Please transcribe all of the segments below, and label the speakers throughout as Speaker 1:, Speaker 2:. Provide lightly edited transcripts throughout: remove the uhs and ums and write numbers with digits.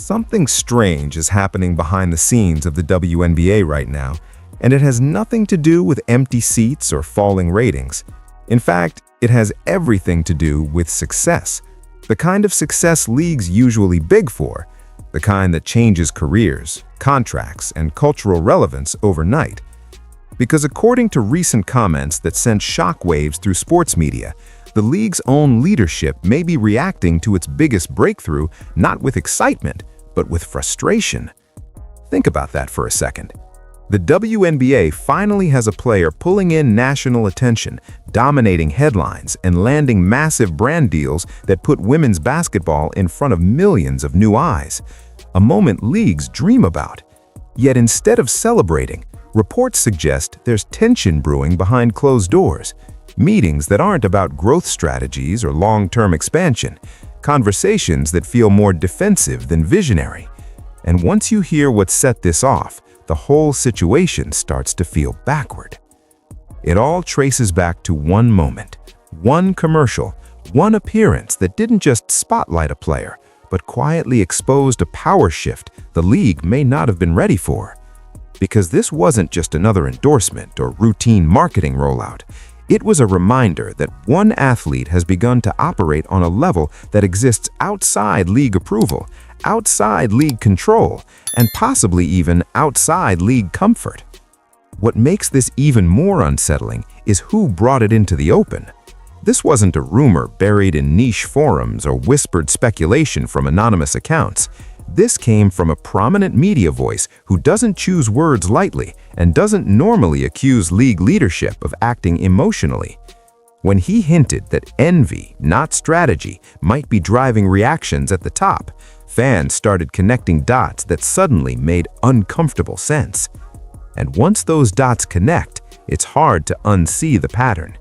Speaker 1: Something strange is happening behind the scenes of the WNBA right now, and it has nothing to do with empty seats or falling ratings. In fact, it has everything to do with success. The kind of success leagues usually big for, the kind that changes careers, contracts, and cultural relevance overnight. Because according to recent comments that sent shockwaves through sports media, the league's own leadership may be reacting to its biggest breakthrough not with excitement, but with frustration. Think about that for a second. The WNBA finally has a player pulling in national attention, dominating headlines, and landing massive brand deals that put women's basketball in front of millions of new eyes. A moment leagues dream about. Yet instead of celebrating, reports suggest there's tension brewing behind closed doors. Meetings that aren't about growth strategies or long-term expansion. Conversations that feel more defensive than visionary. And once you hear what set this off, the whole situation starts to feel backward. It all traces back to one moment, one commercial, one appearance that didn't just spotlight a player, but quietly exposed a power shift the league may not have been ready for. Because this wasn't just another endorsement or routine marketing rollout. It was a reminder that one athlete has begun to operate on a level that exists outside league approval, outside league control, and possibly even outside league comfort. What makes this even more unsettling is who brought it into the open. This wasn't a rumor buried in niche forums or whispered speculation from anonymous accounts. This came from a prominent media voice who doesn't choose words lightly and doesn't normally accuse league leadership of acting emotionally. When he hinted that envy, not strategy, might be driving reactions at the top, fans started connecting dots that suddenly made uncomfortable sense. And once those dots connect, it's hard to unsee the pattern.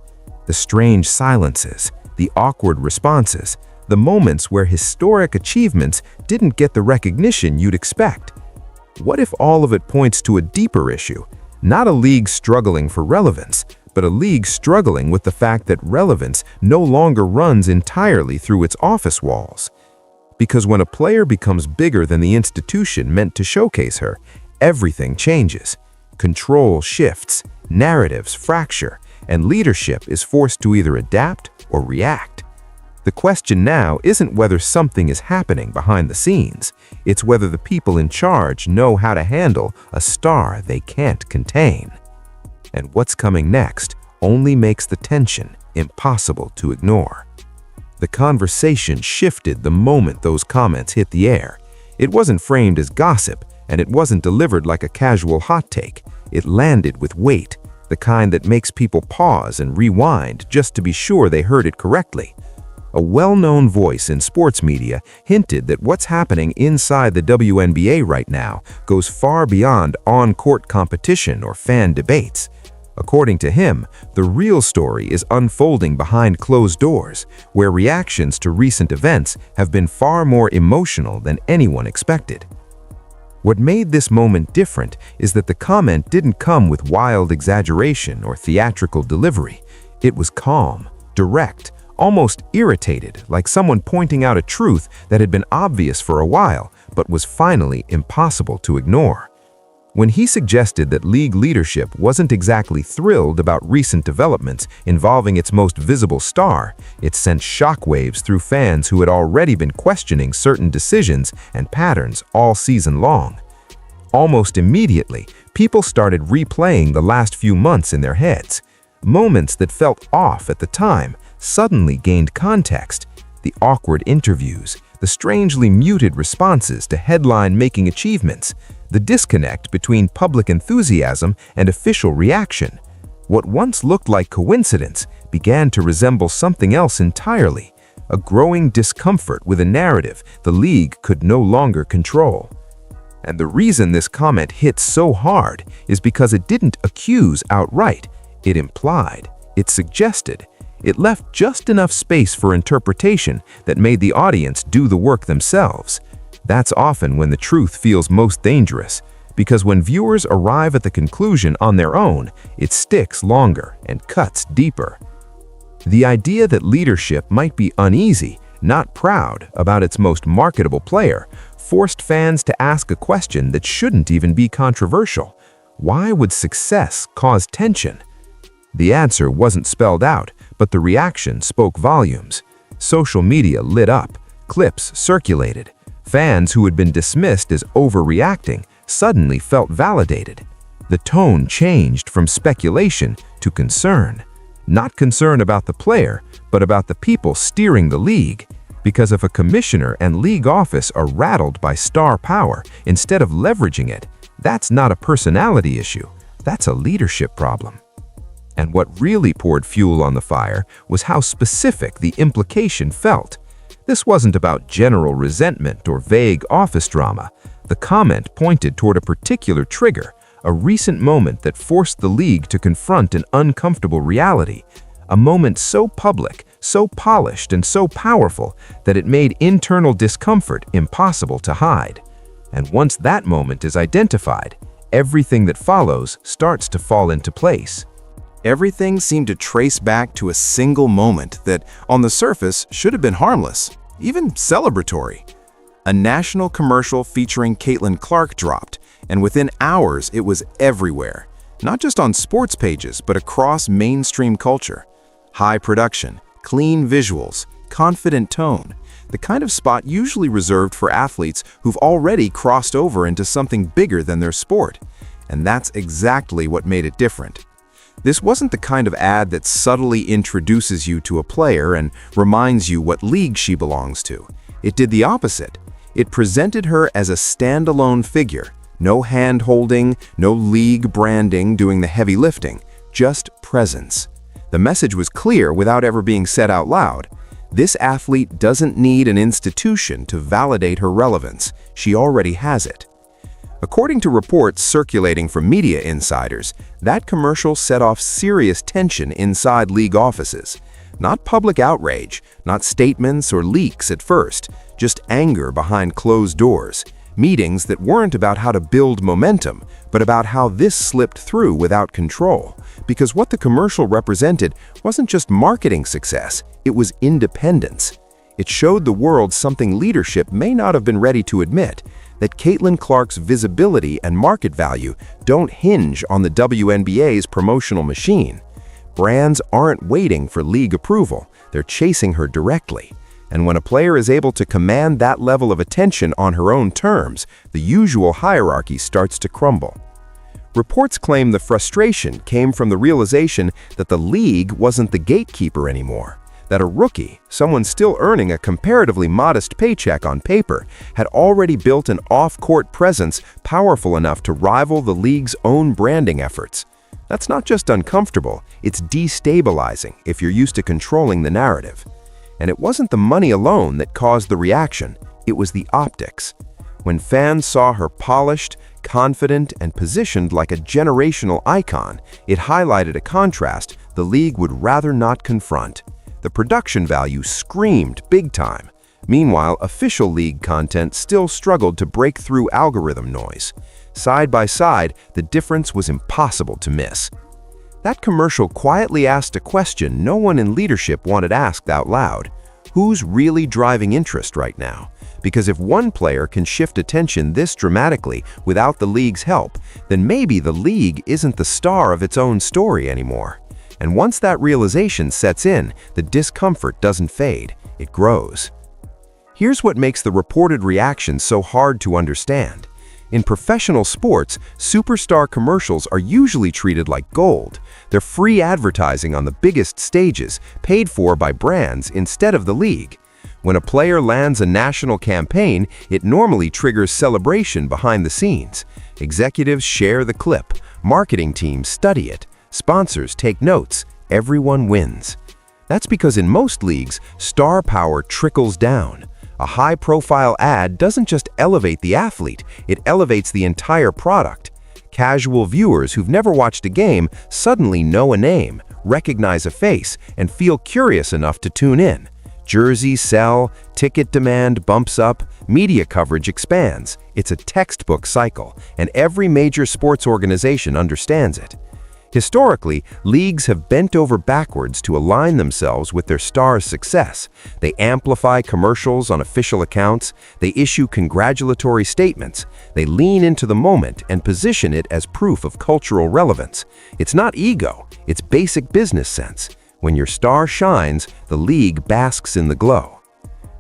Speaker 1: The strange silences, the awkward responses, the moments where historic achievements didn't get the recognition you'd expect. What if all of it points to a deeper issue? Not a league struggling for relevance, but a league struggling with the fact that relevance no longer runs entirely through its office walls. Because when a player becomes bigger than the institution meant to showcase her, everything changes. Control shifts, narratives fracture, and leadership is forced to either adapt or react. The question now isn't whether something is happening behind the scenes, it's whether the people in charge know how to handle a star they can't contain. And what's coming next only makes the tension impossible to ignore. The conversation shifted the moment those comments hit the air. It wasn't framed as gossip, and it wasn't delivered like a casual hot take. It landed with weight, the kind that makes people pause and rewind just to be sure they heard it correctly. A well-known voice in sports media hinted that what's happening inside the WNBA right now goes far beyond on-court competition or fan debates. According to him, the real story is unfolding behind closed doors, where reactions to recent events have been far more emotional than anyone expected. What made this moment different is that the comment didn't come with wild exaggeration or theatrical delivery. It was calm, direct, almost irritated, like someone pointing out a truth that had been obvious for a while, but was finally impossible to ignore. When he suggested that league leadership wasn't exactly thrilled about recent developments involving its most visible star, it sent shockwaves through fans who had already been questioning certain decisions and patterns all season long. Almost immediately, people started replaying the last few months in their heads. Moments that felt off at the time suddenly gained context. The awkward interviews, the strangely muted responses to headline-making achievements, the disconnect between public enthusiasm and official reaction. What once looked like coincidence began to resemble something else entirely, a growing discomfort with a narrative the league could no longer control. And the reason this comment hit so hard is because it didn't accuse outright, it implied, it suggested, it left just enough space for interpretation that made the audience do the work themselves. That's often when the truth feels most dangerous, because when viewers arrive at the conclusion on their own, it sticks longer and cuts deeper. The idea that leadership might be uneasy, not proud, about its most marketable player forced fans to ask a question that shouldn't even be controversial. Why would success cause tension? The answer wasn't spelled out, but the reaction spoke volumes. Social media lit up, clips circulated. Fans who had been dismissed as overreacting suddenly felt validated. The tone changed from speculation to concern. Not concern about the player, but about the people steering the league. Because if a commissioner and league office are rattled by star power instead of leveraging it, that's not a personality issue, that's a leadership problem. And what really poured fuel on the fire was how specific the implication felt. This wasn't about general resentment or vague office drama. The comment pointed toward a particular trigger, a recent moment that forced the league to confront an uncomfortable reality, a moment so public, so polished, and so powerful that it made internal discomfort impossible to hide. And once that moment is identified, everything that follows starts to fall into place.
Speaker 2: Everything seemed to trace back to a single moment that, on the surface, should have been harmless, even celebratory. A national commercial featuring Caitlin Clark dropped, and within hours it was everywhere, not just on sports pages, but across mainstream culture. High production, clean visuals, confident tone, the kind of spot usually reserved for athletes who've already crossed over into something bigger than their sport. And that's exactly what made it different. This wasn't the kind of ad that subtly introduces you to a player and reminds you what league she belongs to. It did the opposite. It presented her as a standalone figure. No hand-holding, no league branding doing the heavy lifting, just presence. The message was clear without ever being said out loud. This athlete doesn't need an institution to validate her relevance. She already has it. According to reports circulating from media insiders, that commercial set off serious tension inside league offices. Not public outrage, not statements or leaks at first, just anger behind closed doors. Meetings that weren't about how to build momentum, but about how this slipped through without control. Because what the commercial represented wasn't just marketing success, it was independence. It showed the world something leadership may not have been ready to admit, that Caitlin Clark's visibility and market value don't hinge on the WNBA's promotional machine. Brands aren't waiting for league approval, they're chasing her directly. And when a player is able to command that level of attention on her own terms, the usual hierarchy starts to crumble. Reports claim the frustration came from the realization that the league wasn't the gatekeeper anymore, that a rookie, someone still earning a comparatively modest paycheck on paper, had already built an off-court presence powerful enough to rival the league's own branding efforts. That's not just uncomfortable, it's destabilizing if you're used to controlling the narrative. And it wasn't the money alone that caused the reaction, it was the optics. When fans saw her polished, confident, and positioned like a generational icon, it highlighted a contrast the league would rather not confront. The production value screamed big time. Meanwhile, official league content still struggled to break through algorithm noise. Side by side, the difference was impossible to miss. That commercial quietly asked a question no one in leadership wanted asked out loud. Who's really driving interest right now? Because if one player can shift attention this dramatically without the league's help, then maybe the league isn't the star of its own story anymore. And once that realization sets in, the discomfort doesn't fade, it grows. Here's what makes the reported reaction so hard to understand. In professional sports, superstar commercials are usually treated like gold. They're free advertising on the biggest stages, paid for by brands instead of the league. When a player lands a national campaign, it normally triggers celebration behind the scenes. Executives share the clip, marketing teams study it, sponsors take notes, everyone wins. That's because in most leagues, star power trickles down. A high-profile ad doesn't just elevate the athlete, it elevates the entire product. Casual viewers who've never watched a game suddenly know a name, recognize a face, and feel curious enough to tune in. Jerseys sell, ticket demand bumps up, media coverage expands. It's a textbook cycle, and every major sports organization understands it. Historically, leagues have bent over backwards to align themselves with their stars' success. They amplify commercials on official accounts, they issue congratulatory statements, they lean into the moment and position it as proof of cultural relevance. It's not ego, it's basic business sense. When your star shines, the league basks in the glow.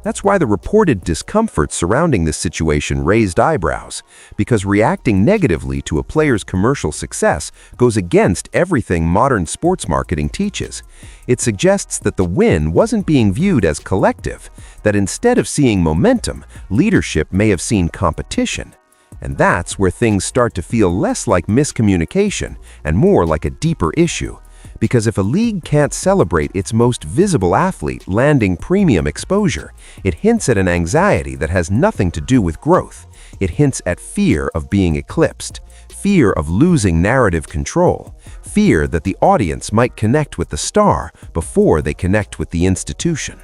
Speaker 2: That's why the reported discomfort surrounding this situation raised eyebrows, because reacting negatively to a player's commercial success goes against everything modern sports marketing teaches. It suggests that the win wasn't being viewed as collective, that instead of seeing momentum, leadership may have seen competition. And that's where things start to feel less like miscommunication and more like a deeper issue. Because if a league can't celebrate its most visible athlete landing premium exposure, it hints at an anxiety that has nothing to do with growth. It hints at fear of being eclipsed, fear of losing narrative control, fear that the audience might connect with the star before they connect with the institution.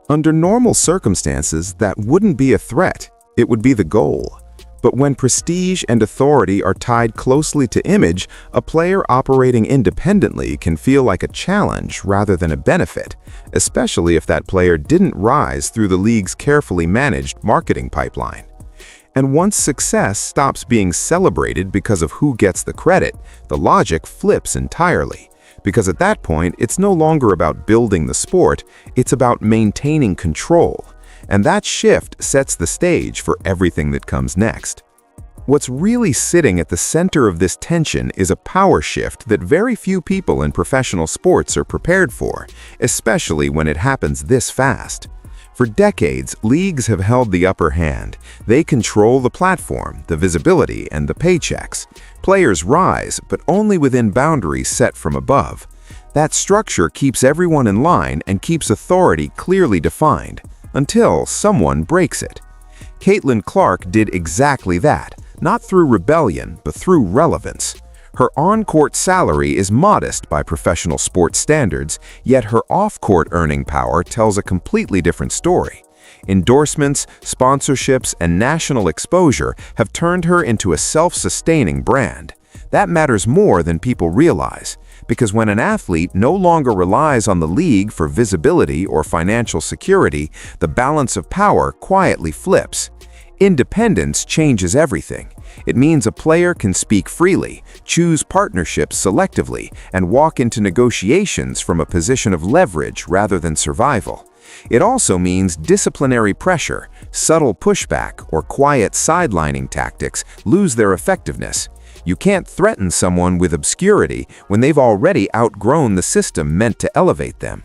Speaker 1: Under normal circumstances, that wouldn't be a threat. It would be the goal. But when prestige and authority are tied closely to image, a player operating independently can feel like a challenge rather than a benefit, especially if that player didn't rise through the league's carefully managed marketing pipeline. And once success stops being celebrated because of who gets the credit, the logic flips entirely. Because at that point, it's no longer about building the sport, it's about maintaining control. And that shift sets the stage for everything that comes next. What's really sitting at the center of this tension is a power shift that very few people in professional sports are prepared for, especially when it happens this fast. For decades, leagues have held the upper hand. They control the platform, the visibility, and the paychecks. Players rise, but only within boundaries set from above. That structure keeps everyone in line and keeps authority clearly defined. Until someone breaks it. Caitlin Clark did exactly that, not through rebellion, but through relevance. Her on-court salary is modest by professional sports standards, yet her off-court earning power tells a completely different story. Endorsements, sponsorships, and national exposure have turned her into a self-sustaining brand. That matters more than people realize, because when an athlete no longer relies on the league for visibility or financial security, the balance of power quietly flips. Independence changes everything. It means a player can speak freely, choose partnerships selectively, and walk into negotiations from a position of leverage rather than survival. It also means disciplinary pressure, subtle pushback, or quiet sidelining tactics lose their effectiveness. You can't threaten someone with obscurity when they've already outgrown the system meant to elevate them.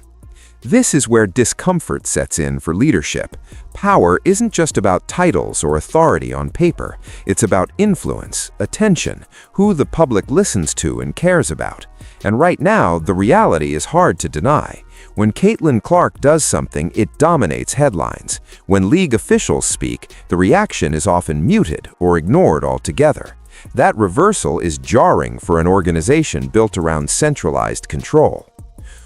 Speaker 1: This is where discomfort sets in for leadership. Power isn't just about titles or authority on paper. It's about influence, attention, who the public listens to and cares about. And right now, the reality is hard to deny. When Caitlin Clark does something, it dominates headlines. When league officials speak, the reaction is often muted or ignored altogether. That reversal is jarring for an organization built around centralized control.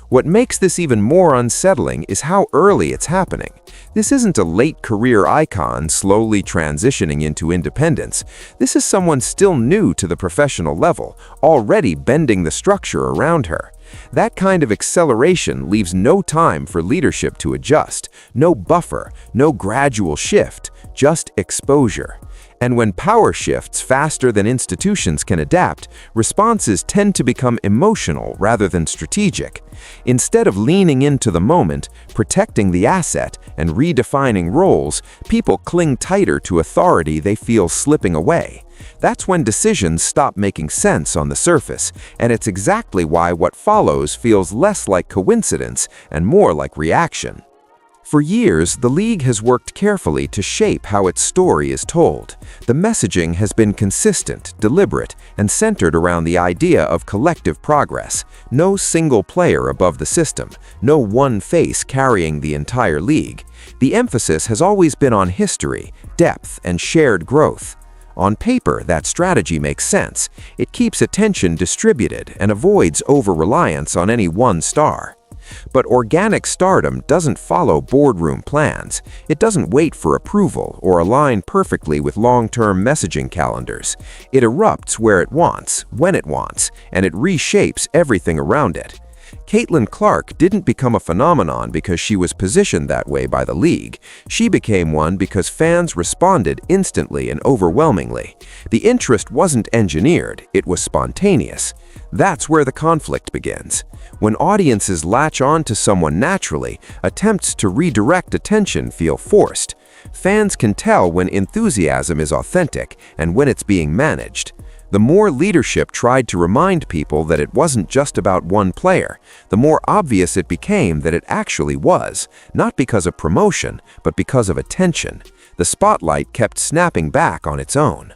Speaker 1: What makes this even more unsettling is how early it's happening. This isn't a late career icon slowly transitioning into independence. This is someone still new to the professional level, already bending the structure around her. That kind of acceleration leaves no time for leadership to adjust, no buffer, no gradual shift, just exposure. And when power shifts faster than institutions can adapt, responses tend to become emotional rather than strategic. Instead of leaning into the moment, protecting the asset, and redefining roles, people cling tighter to authority they feel slipping away. That's when decisions stop making sense on the surface, and it's exactly why what follows feels less like coincidence and more like reaction. For years, the league has worked carefully to shape how its story is told. The messaging has been consistent, deliberate, and centered around the idea of collective progress. No single player above the system, no one face carrying the entire league. The emphasis has always been on history, depth, and shared growth. On paper, that strategy makes sense. It keeps attention distributed and avoids over-reliance on any one star.
Speaker 2: But organic stardom doesn't follow boardroom plans. It doesn't wait for approval or align perfectly with long-term messaging calendars. It erupts where it wants, when it wants, and it reshapes everything around it. Caitlin Clark didn't become a phenomenon because she was positioned that way by the league. She became one because fans responded instantly and overwhelmingly. The interest wasn't engineered, it was spontaneous. That's where the conflict begins. When audiences latch on to someone naturally, attempts to redirect attention feel forced. Fans can tell when enthusiasm is authentic and when it's being managed. The more leadership tried to remind people that it wasn't just about one player, the more obvious it became that it actually was, not because of promotion, but because of attention. The spotlight kept snapping back on its own.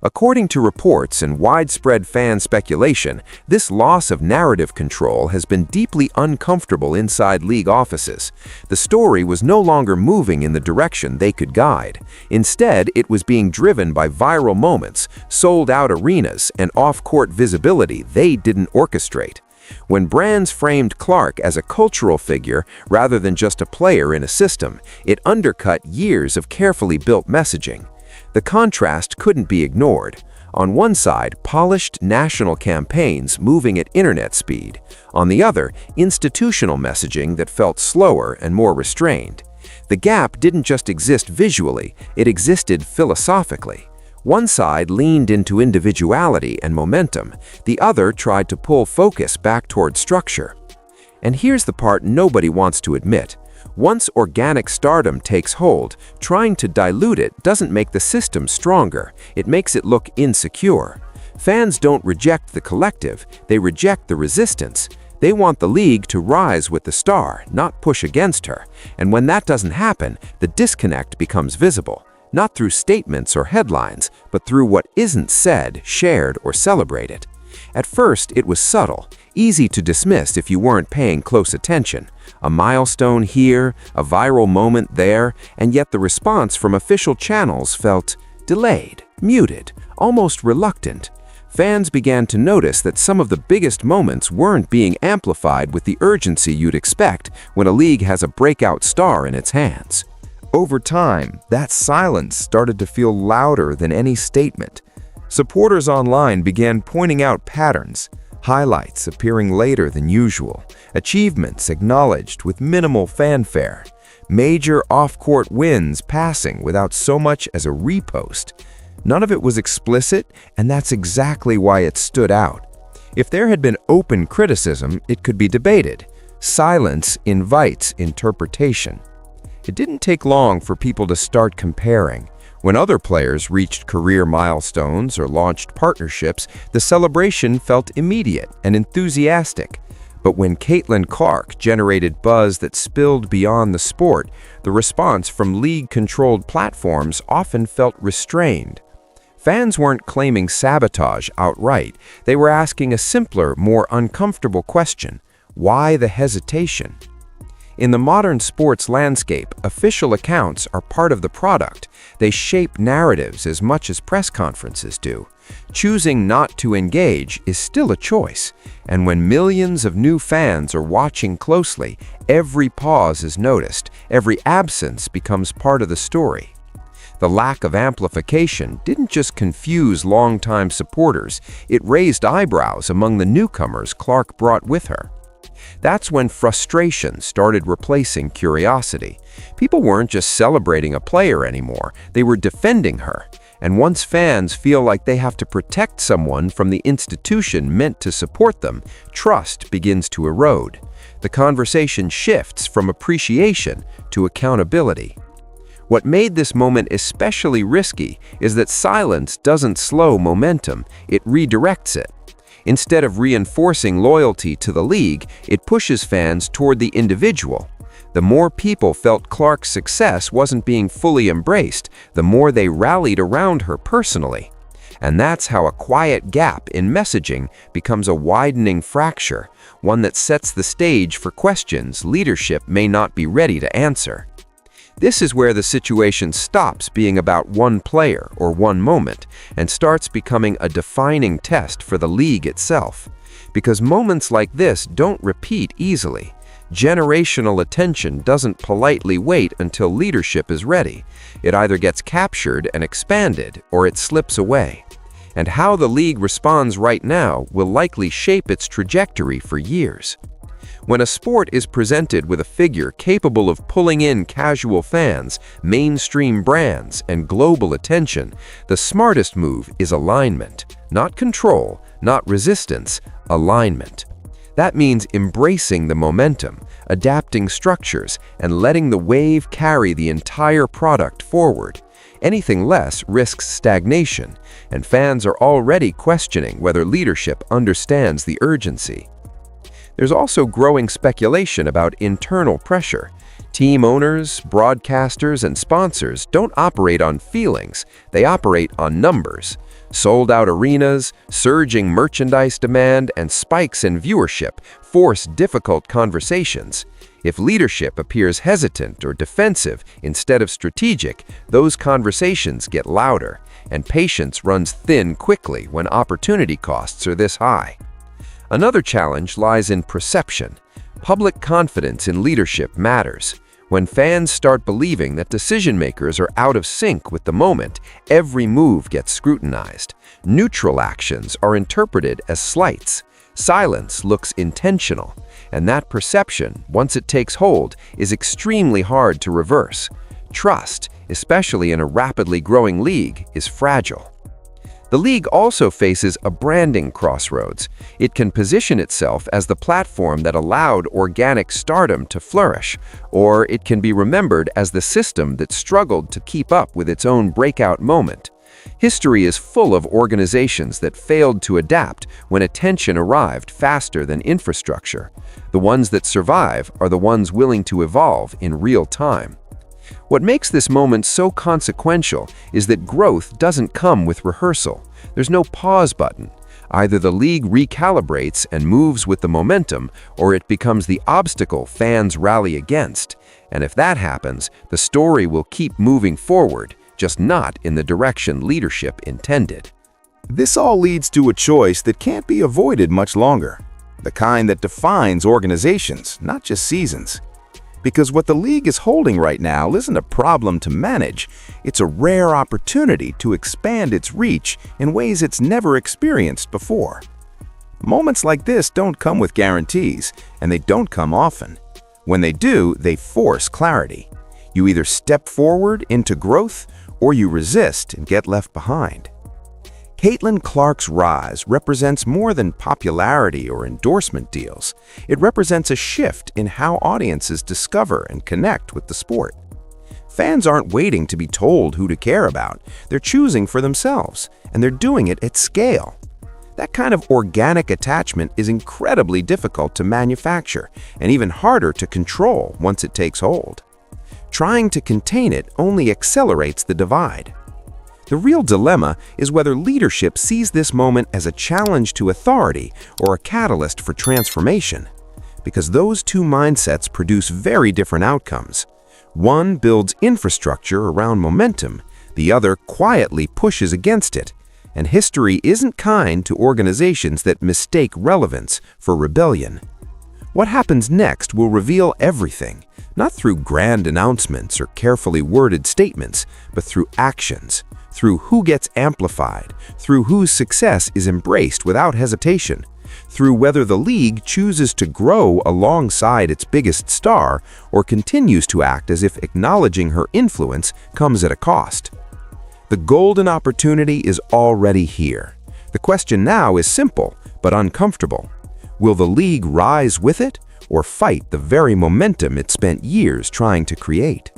Speaker 2: According to reports and widespread fan speculation, this loss of narrative control has been deeply uncomfortable inside league offices. The story was no longer moving in the direction they could guide. Instead, it was being driven by viral moments, sold-out arenas, and off-court visibility they didn't orchestrate. When brands framed Clark as a cultural figure rather than just a player in a system, it undercut years of carefully built messaging. The contrast couldn't be ignored. On one side, polished national campaigns moving at internet speed. On the other, institutional messaging that felt slower and more restrained. The gap didn't just exist visually, it existed philosophically. One side leaned into individuality and momentum, the other tried to pull focus back toward structure. And here's the part nobody wants to admit. Once organic stardom takes hold, trying to dilute it doesn't make the system stronger, it makes it look insecure. Fans don't reject the collective, they reject the resistance. They want the league to rise with the star, not push against her. And when that doesn't happen, the disconnect becomes visible, not through statements or headlines, but through what isn't said, shared, or celebrated. At first, it was subtle, easy to dismiss if you weren't paying close attention. A milestone here, a viral moment there, and yet the response from official channels felt delayed, muted, almost reluctant. Fans began to notice that some of the biggest moments weren't being amplified with the urgency you'd expect when a league has a breakout star in its hands.
Speaker 1: Over time, that silence started to feel louder than any statement. Supporters online began pointing out patterns, highlights appearing later than usual, achievements acknowledged with minimal fanfare, major off-court wins passing without so much as a repost. None of it was explicit, and that's exactly why it stood out. If there had been open criticism, it could be debated. Silence invites interpretation. It didn't take long for people to start comparing. When other players reached career milestones or launched partnerships, the celebration felt immediate and enthusiastic. But when Caitlin Clark generated buzz that spilled beyond the sport, the response from league-controlled platforms often felt restrained. Fans weren't claiming sabotage outright. They were asking a simpler, more uncomfortable question: why the hesitation? In the modern sports landscape, official accounts are part of the product. They shape narratives as much as press conferences do. Choosing not to engage is still a choice, and when millions of new fans are watching closely, every pause is noticed, every absence becomes part of the story. The lack of amplification didn't just confuse longtime supporters, it raised eyebrows among the newcomers Clark brought with her. That's when frustration started replacing curiosity. People weren't just celebrating a player anymore, they were defending her. And once fans feel like they have to protect someone from the institution meant to support them, trust begins to erode. The conversation shifts from appreciation to accountability. What made this moment especially risky is that silence doesn't slow momentum, it redirects it. Instead of reinforcing loyalty to the league, it pushes fans toward the individual. The more people felt Clark's success wasn't being fully embraced, the more they rallied around her personally. And that's how a quiet gap in messaging becomes a widening fracture, one that sets the stage for questions leadership may not be ready to answer. This is where the situation stops being about one player or one moment and starts becoming a defining test for the league itself. Because moments like this don't repeat easily.
Speaker 3: Generational attention doesn't politely wait until leadership is ready. It either gets captured and expanded, or it slips away. And how the league responds right now will likely shape its trajectory for years. When a sport is presented with a figure capable of pulling in casual fans, mainstream brands, and global attention, the smartest move is alignment. Not control, not resistance, alignment. That means embracing the momentum, adapting structures, and letting the wave carry the entire product forward. Anything less risks stagnation, and fans are already questioning whether leadership understands the urgency. There's also growing speculation about internal pressure. Team owners, broadcasters, and sponsors don't operate on feelings, they operate on numbers. Sold-out arenas, surging merchandise demand, and spikes in viewership force difficult conversations. If leadership appears hesitant or defensive instead of strategic, those conversations get louder, and patience runs thin quickly when opportunity costs are this high. Another challenge lies in perception. Public confidence in leadership matters. When fans start believing that decision-makers are out of sync with the moment, every move gets scrutinized. Neutral actions are interpreted as slights. Silence looks intentional, and that perception, once it takes hold, is extremely hard to reverse. Trust, especially in a rapidly growing league, is fragile. The league also faces a branding crossroads. It can position itself as the platform that allowed organic stardom to flourish, or it can be remembered as the system that struggled to keep up with its own breakout moment. History is full of organizations that failed to adapt when attention arrived faster than infrastructure. The ones that survive are the ones willing to evolve in real time. What makes this moment so consequential is that growth doesn't come with rehearsal. There's no pause button. Either the league recalibrates and moves with the momentum, or it becomes the obstacle fans rally against. And if that happens, the story will keep moving forward, just not in the direction leadership intended.
Speaker 2: This all leads to a choice that can't be avoided much longer. The kind that defines organizations, not just seasons. Because what the league is holding right now isn't a problem to manage, it's a rare opportunity to expand its reach in ways it's never experienced before. Moments like this don't come with guarantees, and they don't come often. When they do, they force clarity. You either step forward into growth, or you resist and get left behind. Caitlin Clark's rise represents more than popularity or endorsement deals. It represents a shift in how audiences discover and connect with the sport. Fans aren't waiting to be told who to care about. They're choosing for themselves, and they're doing it at scale. That kind of organic attachment is incredibly difficult to manufacture and even harder to control once it takes hold. Trying to contain it only accelerates the divide. The real dilemma is whether leadership sees this moment as a challenge to authority or a catalyst for transformation, because those two mindsets produce very different outcomes. One builds infrastructure around momentum, the other quietly pushes against it, and history isn't kind to organizations that mistake relevance for rebellion. What happens next will reveal everything, not through grand announcements or carefully worded statements, but through actions. Through who gets amplified, through whose success is embraced without hesitation, through whether the league chooses to grow alongside its biggest star or continues to act as if acknowledging her influence comes at a cost. The golden opportunity is already here. The question now is simple but uncomfortable. Will the league rise with it or fight the very momentum it spent years trying to create?